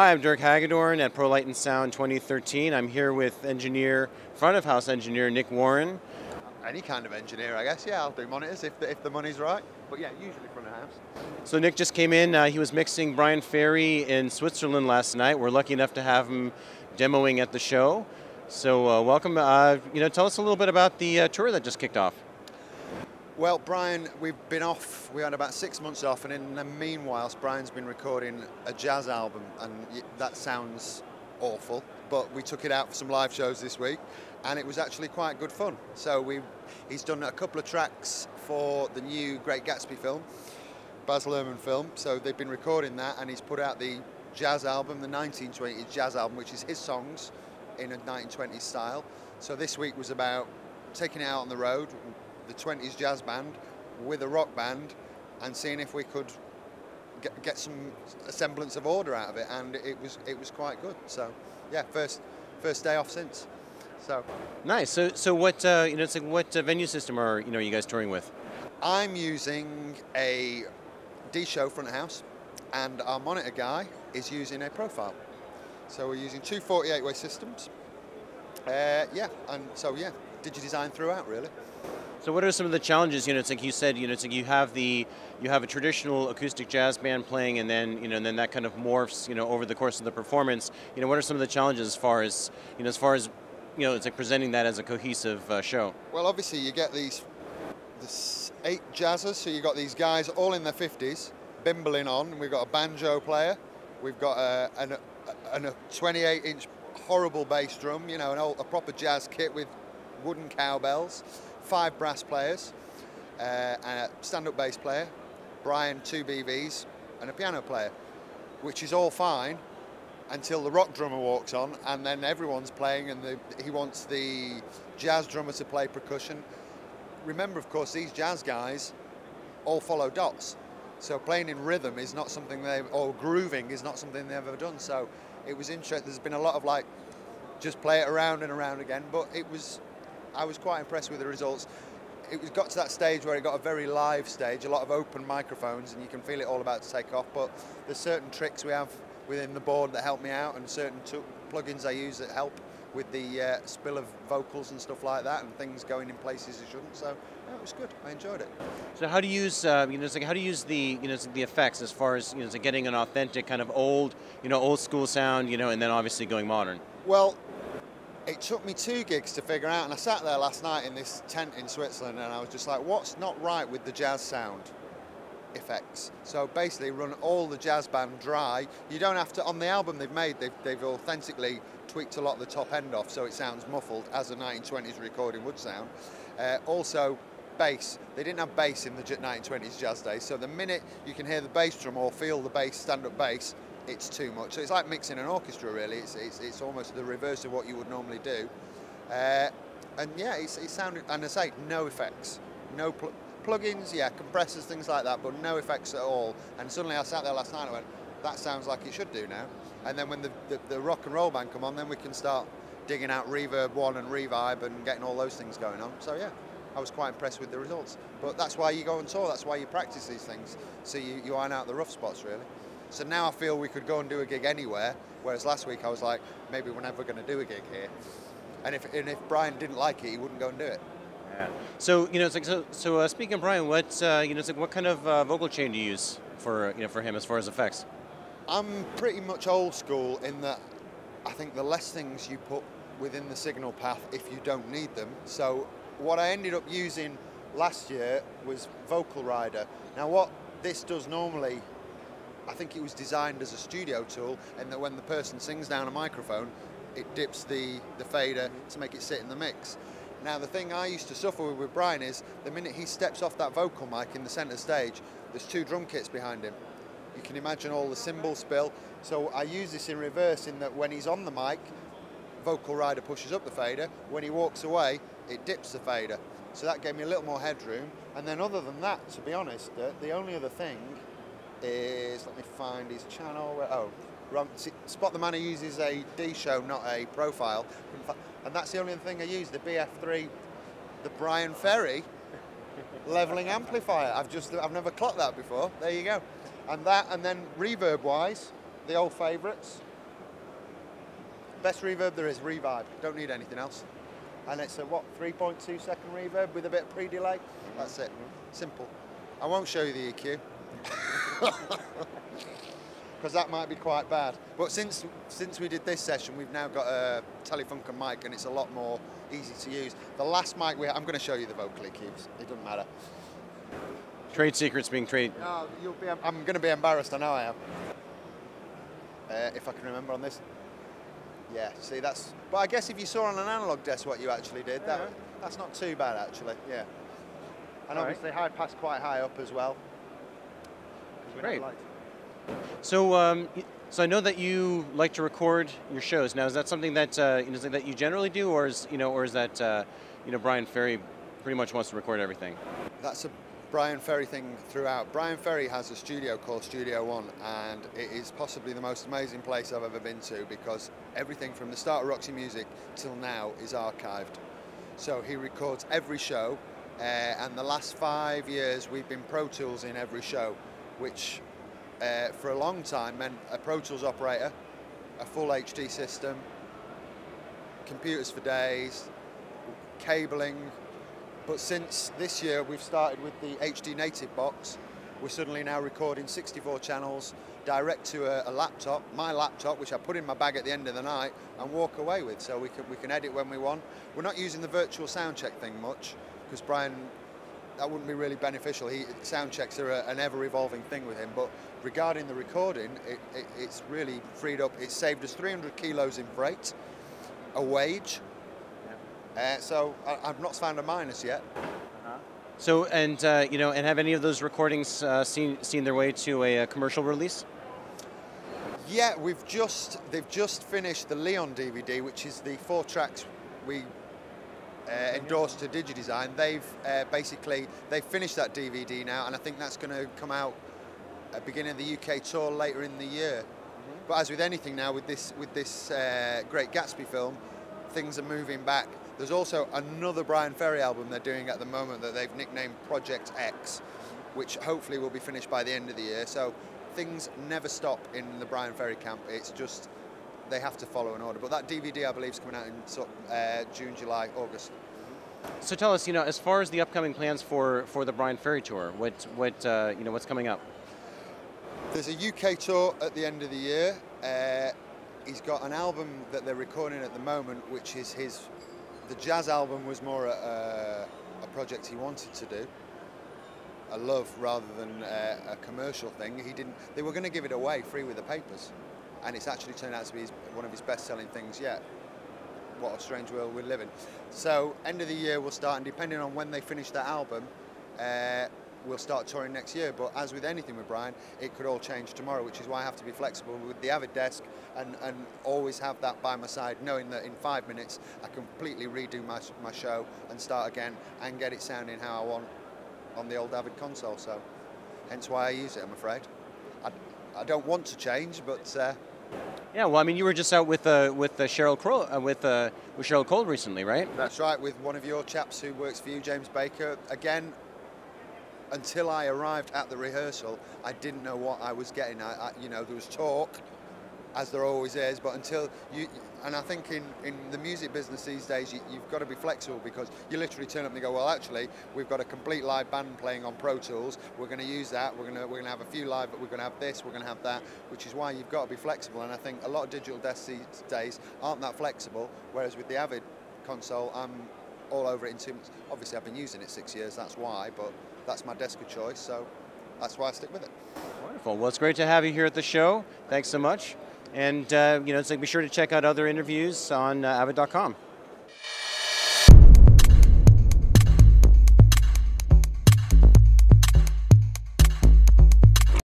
Hi, I'm Dirk Hagedorn at Prolight and Sound 2013. I'm here with front of house engineer Nick Warren. Any kind of engineer, I guess. Yeah, I'll do monitors if the money's right. But yeah, usually front of house. So Nick just came in. He was mixing Brian Ferry in Switzerland last night. We're lucky enough to have him demoing at the show. So welcome. Tell us a little bit about the tour that just kicked off. Well, Brian, we've been off. We had about 6 months off, and in the meanwhile, Brian's been recording a jazz album, and that sounds awful. But we took it out for some live shows this week, and it was actually quite good fun. So he's done a couple of tracks for the new Great Gatsby film, Baz Luhrmann film. So they've been recording that, and he's put out the jazz album, the 1920s jazz album, which is his songs in a 1920s style. So this week was about taking it out on the road, the 20s jazz band with a rock band, and seeing if we could get a semblance of order out of it, and it was quite good. So yeah, first day off since. So nice. So what what venue system are you guys touring with? I'm using a D-Show front of house, and our monitor guy is using a Profile. So we're using two 48-way systems. Digidesign throughout really. So what are some of the challenges? It's like you said, it's like you have a traditional acoustic jazz band playing, and then that kind of morphs, over the course of the performance. What are some of the challenges as far as it's like presenting that as a cohesive show? Well, obviously you get these 8 jazzers, so you've got these guys all in their 50s, bimbling on. We've got a banjo player, we've got a 28-inch horrible bass drum, a proper jazz kit with wooden cowbells, 5 brass players, and a stand-up bass player, Brian 2 BVs, and a piano player, which is all fine until the rock drummer walks on, and then everyone's playing, and he wants the jazz drummer to play percussion. Remember, of course, these jazz guys all follow dots, so playing in rhythm is not something or grooving is not something they've ever done. So it was interesting. There's been a lot of just play it around and around again, but I was quite impressed with the results. It got to that stage where it got a very live stage, a lot of open microphones, and you can feel it all about to take off. But there's certain tricks we have within the board that help me out, and certain plugins I use that help with the spill of vocals and stuff like that, and things going in places it shouldn't. So yeah, it was good. I enjoyed it. So how do you use how do you use the the effects as far as getting an authentic kind of old school sound, and then obviously going modern? Well, it took me 2 gigs to figure out, and I sat there last night in this tent in Switzerland, and I was just like, what's not right with the jazz sound effects? So basically run all the jazz band dry. You don't have to, on the album they've made, they've authentically tweaked a lot of the top end off so it sounds muffled as a 1920s recording would sound. Also bass, they didn't have bass in the 1920s jazz days, so the minute you can hear the bass drum or feel the bass, stand-up bass, it's too much. So it's like mixing an orchestra really. It's almost the reverse of what you would normally do. And yeah, it sounded, and I say, no effects. No plugins, yeah, compressors, things like that, but no effects at all. And suddenly I sat there last night and went, that sounds like it should do now. And then when the rock and roll band come on, then we can start digging out Reverb 1 and Revibe and getting all those things going on. So yeah, I was quite impressed with the results. But that's why you go on tour, that's why you practice these things, so you iron out the rough spots really. So now I feel we could go and do a gig anywhere, whereas last week I was like, maybe we're never going to do a gig here. And if Brian didn't like it, he wouldn't go and do it. Yeah. So it's like so. Speaking of Brian, what it's like what kind of vocal chain do you use for for him as far as effects? I'm pretty much old school in that I think the less things you put within the signal path if you don't need them. So what I ended up using last year was Vocal Rider. Now what this does normally, I think it was designed as a studio tool, and that when the person sings down a microphone, it dips the fader to make it sit in the mix. Now the thing I used to suffer with Brian is the minute he steps off that vocal mic in the centre stage, there's 2 drum kits behind him. You can imagine all the cymbal spill. So I use this in reverse in that when he's on the mic, Vocal Rider pushes up the fader. When he walks away, it dips the fader. So that gave me a little more headroom. And then other than that, to be honest, the only other thing is, let me find his channel. Oh, wrong. Spot the Man who uses a D-Show, not a Profile. And that's the only other thing I use, the BF3, the Brian Ferry leveling amplifier. I've never clocked that before. There you go. And that, and then reverb-wise, the old favourites, best reverb there is, revive. Don't need anything else. And it's a, what, 3.2 second reverb with a bit of pre-delay? That's it. Simple. I won't show you the EQ. Because that might be quite bad. But since we did this session, we've now got a Telefunken mic, and it's a lot more easy to use. The last mic I'm going to show you the vocal EQs. It doesn't matter. Trade secrets being trade. No, I'm going to be embarrassed. I know I am. If I can remember on this. Yeah, see that's. But I guess if you saw on an analog desk what you actually did, that's not too bad actually. Yeah. And obviously high pass quite high up as well. Great. So, so I know that you like to record your shows. Now, is that something that that you generally do, or is that Brian Ferry pretty much wants to record everything? That's a Brian Ferry thing throughout. Brian Ferry has a studio called Studio One, and it is possibly the most amazing place I've ever been to because everything from the start of Roxy Music till now is archived. So he records every show, and the last 5 years we've been Pro Tools in every show, which for a long time meant a Pro Tools operator, a full HD system, computers for days, cabling. But since this year we've started with the HD native box, we're suddenly now recording 64 channels direct to a laptop, my laptop, which I put in my bag at the end of the night and walk away with, so we can edit when we want. We're not using the virtual sound check thing much because Brian, that wouldn't be really beneficial. Sound checks are an ever-evolving thing with him, but regarding the recording, it's really freed up. It's saved us 300 kilos in freight, a wage. So I've not found a minus yet. So and have any of those recordings seen their way to a commercial release? Yeah, they've just finished the Leon DVD, which is the 4 tracks we endorsed to DigiDesign. They've finished that DVD now, and I think that's going to come out at the beginning of the UK tour later in the year. But as with anything now, with this Great Gatsby film, things are moving back. There's also another Brian Ferry album they're doing at the moment that they've nicknamed Project X, which hopefully will be finished by the end of the year. So things never stop in the Brian Ferry camp. It's just they have to follow an order. But that DVD, I believe, is coming out in June, July, August. So tell us, as far as the upcoming plans for the Brian Ferry tour, what's coming up? There's a UK tour at the end of the year. He's got an album that they're recording at the moment, which is the jazz album was more a project he wanted to do, a love rather than a commercial thing. They were going to give it away free with the papers, and it's actually turned out to be one of his best-selling things yet. What a strange world we live in. So end of the year we'll start, and depending on when they finish that album, we'll start touring next year. But as with anything with Brian, it could all change tomorrow, which is why I have to be flexible with the Avid desk and always have that by my side, knowing that in 5 minutes I completely redo my show and start again and get it sounding how I want on the old Avid console. So hence why I use it, I'm afraid. I don't want to change, but yeah, well, I mean, you were just out with Sheryl Crow with Sheryl Crow recently, right? That's right, with one of your chaps who works for you, James Baker. Again, until I arrived at the rehearsal, I didn't know what I was getting. There was talk, as there always is, but until you, and I think in the music business these days, you've got to be flexible because you literally turn up and you go, well, actually, we've got a complete live band playing on Pro Tools. We're going to use that. We're going to have a few live, but we're going to have this. We're going to have that, which is why you've got to be flexible. And I think a lot of digital desks these days aren't that flexible. Whereas with the Avid console, I'm all over it in 2 months. Obviously, I've been using it 6 years. That's why, but that's my desk of choice, so that's why I stick with it. Wonderful. Well, it's great to have you here at the show. Thanks so much. And, so be sure to check out other interviews on avid.com.